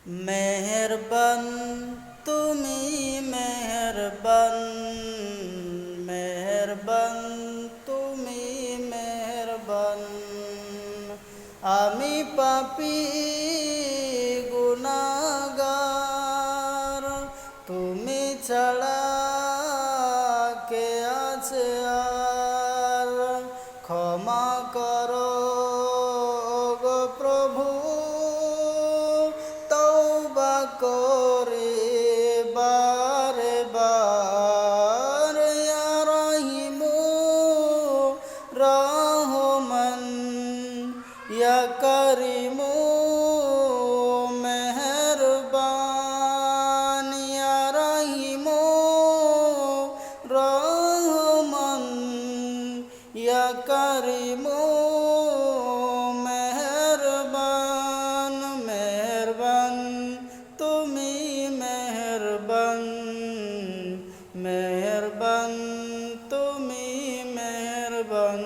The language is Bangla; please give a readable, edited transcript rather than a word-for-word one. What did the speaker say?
মেহেরবান তুমি মেহেরবান, মেহেরবান তুমি মেহেরবান। আমি পাপী গুনাহগার, তুমি ছাড়া কে আছে আর? ক্ষমা করো গো প্রভু, তওবা করে বারে বার। ইয়া রহিমু রহমান, ইয়া করিমু মেহেরবান। ইয়া রহিমু রহমান, ইয়া করিমু মেহেরবান। মেহেরবান তুমি মেহেরবান, মেহেরবান তুমি মেহেরবান।